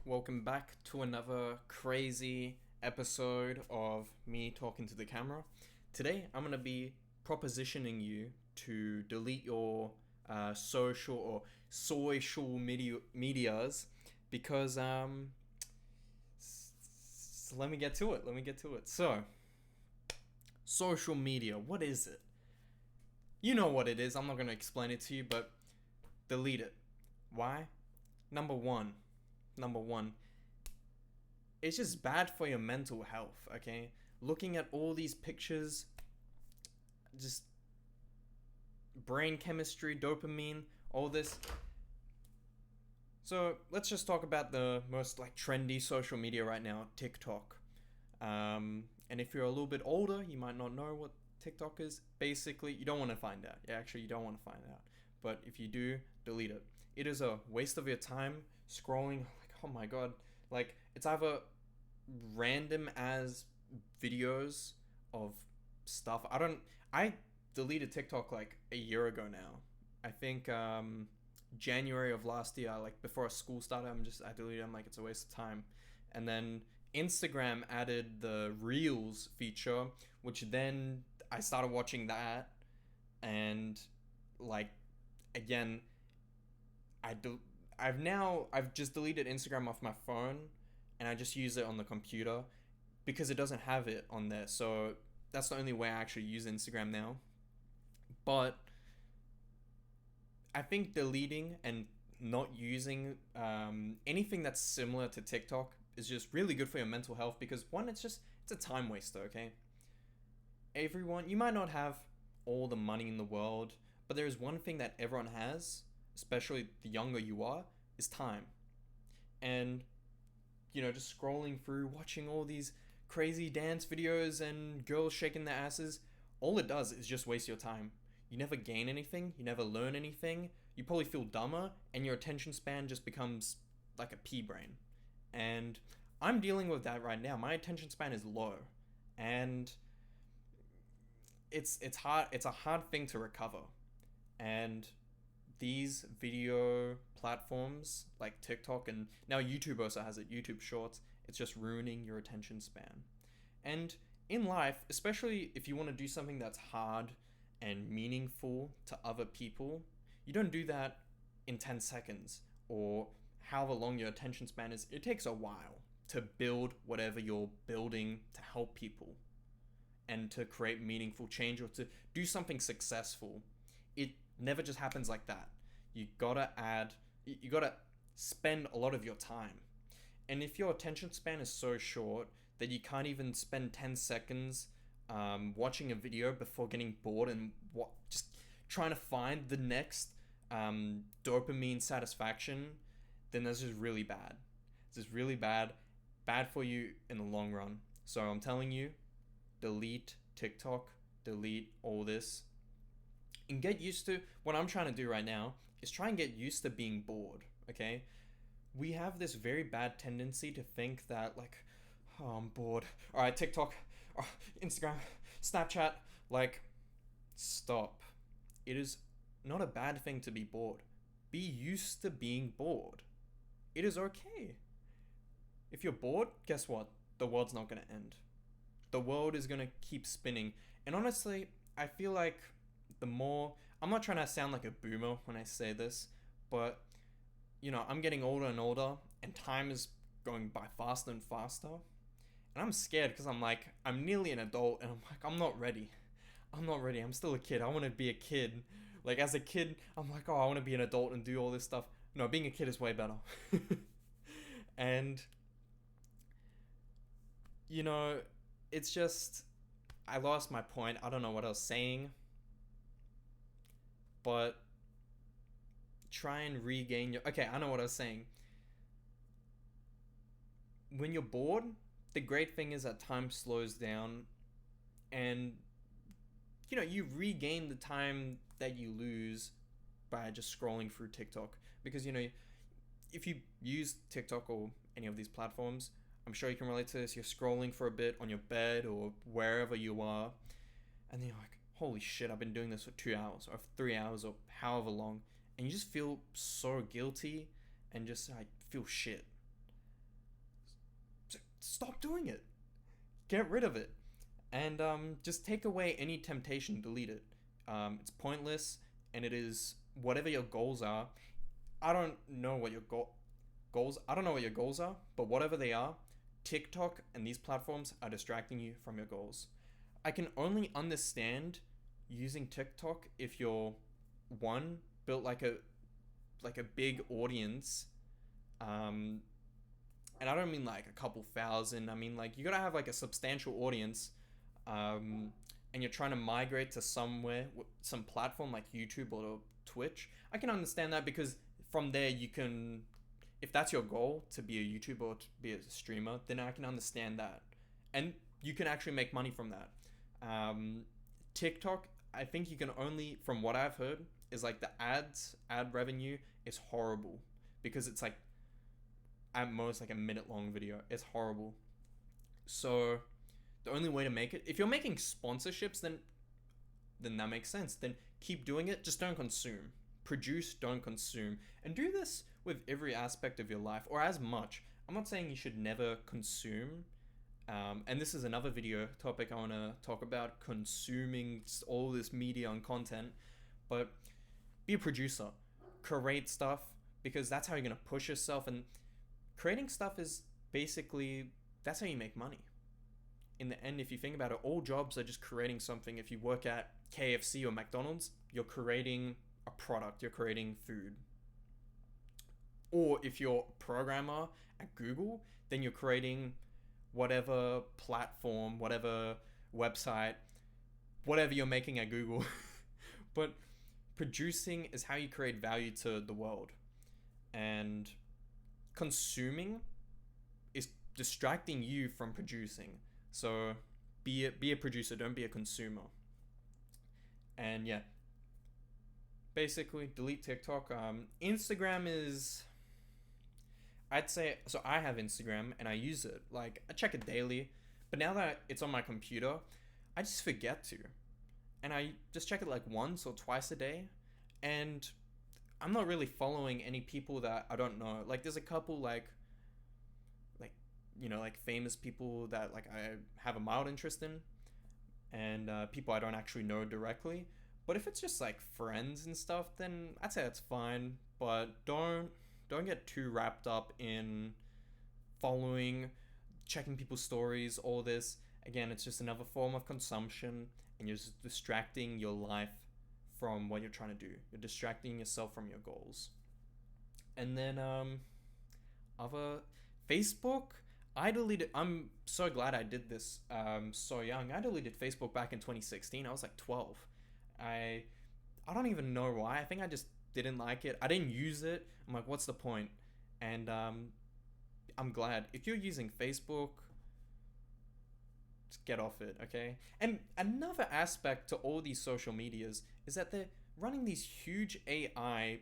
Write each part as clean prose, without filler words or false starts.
welcome back to another crazy episode of me talking to the camera. Today, I'm going to be propositioning you to delete your social or soycial medias because let me get to it. So, social media, what is it? You know what it is. I'm not going to explain it to you, but delete it. Why? Number one, number one, it's just bad for your mental health, okay? Looking at all these pictures, just brain chemistry, dopamine, all this. So let's just talk about the most like trendy social media right now, TikTok. And if you're a little bit older, you might not know what TikTok is. Basically, you don't want to find out. Yeah, actually, you don't want to find out. But if you do, delete it. It is a waste of your time scrolling. Like, oh my god, like it's either random as videos of stuff. I deleted TikTok like a year ago now. I think January of last year, like before school started, I deleted it. I'm like, it's a waste of time. And then Instagram added the Reels feature, which then I started watching that, and like again, I do. I've just deleted Instagram off my phone, and I just use it on the computer because it doesn't have it on there. So that's the only way I actually use Instagram now. But I think deleting and not using anything that's similar to TikTok is just really good for your mental health because one, it's a time waster. Okay, everyone, you might not have all the money in the world, but there is one thing that everyone has, especially the younger you are, is time. And just scrolling through, watching all these crazy dance videos and girls shaking their asses, all it does is just waste your time. You never gain anything, you never learn anything, you probably feel dumber, and your attention span just becomes like a pea brain. And I'm dealing with that right now. My attention span is low. And it's hard it's a hard thing to recover. And these video platforms like TikTok and now YouTube also has it, YouTube Shorts, it's just ruining your attention span. And in life, especially if you want to do something that's hard and meaningful to other people, you don't do that in 10 seconds or however long your attention span is. It takes a while to build whatever you're building to help people and to create meaningful change or to do something successful. It never just happens like that. You gotta spend a lot of your time. And if your attention span is so short that you can't even spend 10 seconds watching a video before getting bored and just trying to find the next dopamine satisfaction, then this is really bad. This is really bad for you in the long run. So I'm telling you, delete TikTok, delete all this, and get used to what I'm trying to do right now is try and get used to being bored, okay? We have this very bad tendency to think that like, oh, I'm bored. All right, TikTok, oh, Instagram, Snapchat, like stop. It is not a bad thing to be bored. Be used to being bored. It is okay. If you're bored, guess what? The world's not going to end. The world is going to keep spinning. And honestly, I feel like the more, I'm not trying to sound like a boomer when I say this, but I'm getting older and older and time is going by faster and faster. And I'm scared because I'm nearly an adult and I'm like, I'm not ready. I'm still a kid. I want to be a kid. Like as a kid, I'm like, oh, I want to be an adult and do all this stuff. No, being a kid is way better. And, it's just, I lost my point. I don't know what I was saying. But try and regain your. Okay, I know what I was saying. When you're bored, the great thing is that time slows down and you regain the time that you lose by just scrolling through TikTok because if you use TikTok or any of these platforms, I'm sure you can relate to this. You're scrolling for a bit on your bed or wherever you are, and then you're like, holy shit, I've been doing this for 2 hours or 3 hours or however long. And you just feel so guilty and just like feel shit. stop doing it. Get rid of it. And just take away any temptation, delete it. It's pointless, and it is whatever your goals are. I don't know what your goals. I don't know what your goals are, but whatever they are, TikTok and these platforms are distracting you from your goals. I can only understand using TikTok if you're one built like a big audience, and I don't mean like a couple thousand. I mean like you gotta have like a substantial audience, and you're trying to migrate to somewhere, some platform like YouTube or Twitch. I can understand that because from there you can, if that's your goal to be a YouTuber or to be a streamer, then I can understand that, and you can actually make money from that. TikTok, I think you can only, from what I've heard, is like the ad revenue is horrible because it's like at most like a minute long video. It's horrible. So the only way to make it, if you're making sponsorships, then that makes sense. Then keep doing it. Just don't consume. Produce, don't consume, and do this with every aspect of your life, or as much. I'm not saying you should never consume. And this is another video topic I want to talk about, consuming all this media and content. But be a producer, create stuff, because that's how you're going to push yourself. And creating stuff is basically, that's how you make money. In the end, if you think about it, all jobs are just creating something. If you work at KFC or McDonald's, you're creating a product, you're creating food. Or if you're a programmer at Google, then you're creating whatever platform, whatever website, whatever you're making at Google. But producing is how you create value to the world. And consuming is distracting you from producing. So be a producer, don't be a consumer. And yeah, basically delete TikTok. Instagram is, I'd say, so I have Instagram and I use it. Like, I check it daily, but now that it's on my computer, I just forget to. And I just check it like once or twice a day. And I'm not really following any people that I don't know. Like, there's a couple like like famous people that like I have a mild interest in, and people I don't actually know directly. But if it's just like friends and stuff, then I'd say that's fine. But don't get too wrapped up in following, checking people's stories, all this. Again, it's just another form of consumption, and you're just distracting your life from what you're trying to do. You're distracting yourself from your goals. And then other Facebook, I deleted. I'm so glad I did this so young. I deleted Facebook back in 2016. I was like 12. I don't even know why. I think I just didn't like it. I didn't use it. I'm like, what's the point? And I'm glad. If you're using Facebook, just get off it, okay? And another aspect to all these social medias is that they're running these huge AI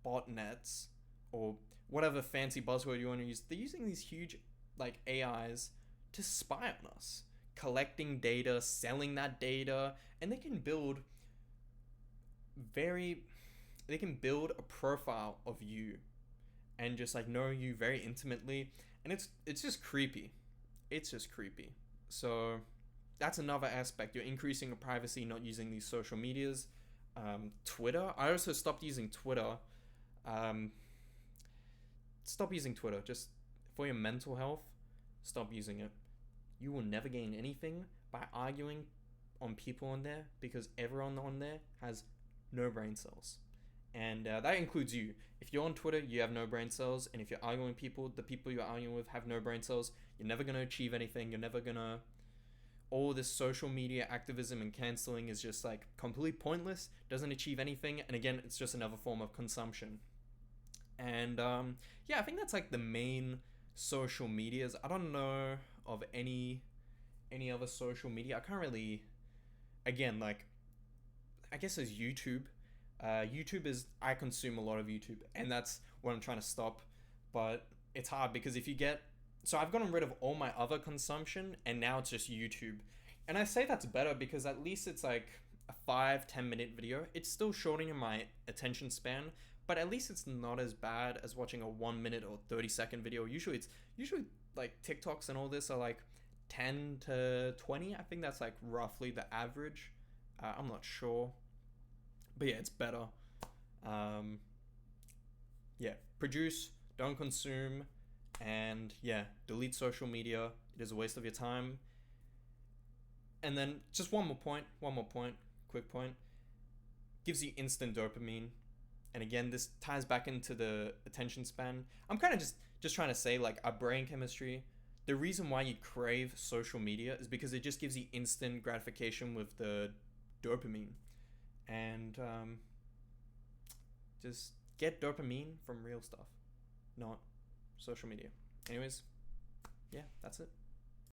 botnets, or whatever fancy buzzword you want to use. They're using these huge like AIs to spy on us, collecting data, selling that data, and they can build a profile of you and just like know you very intimately, and it's just creepy. It's just creepy. So that's another aspect. You're increasing your privacy, not using these social medias. Twitter, I also stopped using Twitter. Stop using Twitter. Just for your mental health, stop using it. You will never gain anything by arguing on people on there, because everyone on there has no brain cells. And that includes you. If you're on Twitter, you have no brain cells. And if you're arguing with people, the people you're arguing with have no brain cells. You're never going to achieve anything. You're never going to... All this social media activism and canceling is just like completely pointless. Doesn't achieve anything. And again, it's just another form of consumption. And yeah, I think that's like the main social medias. I don't know of any other social media. I can't really... Again, like, I guess there's YouTube. YouTube is, I consume a lot of YouTube, and that's what I'm trying to stop. But it's hard because if you get, so I've gotten rid of all my other consumption, and now it's just YouTube. And I say that's better because at least it's like a 5-10 minute video. It's still shortening my attention span, but at least it's not as bad as watching a 1 minute or 30-second video. Usually like TikToks and all this are like 10 to 20. I think that's like roughly the average. I'm not sure, but yeah, it's better. Yeah, produce, don't consume, and yeah, delete social media. It is a waste of your time. And then just one more point, quick point. Gives you instant dopamine. And again, this ties back into the attention span. I'm kind of just trying to say, like, our brain chemistry, the reason why you crave social media is because it just gives you instant gratification with the dopamine. And just get dopamine from real stuff, not social media. Anyways, yeah, that's it.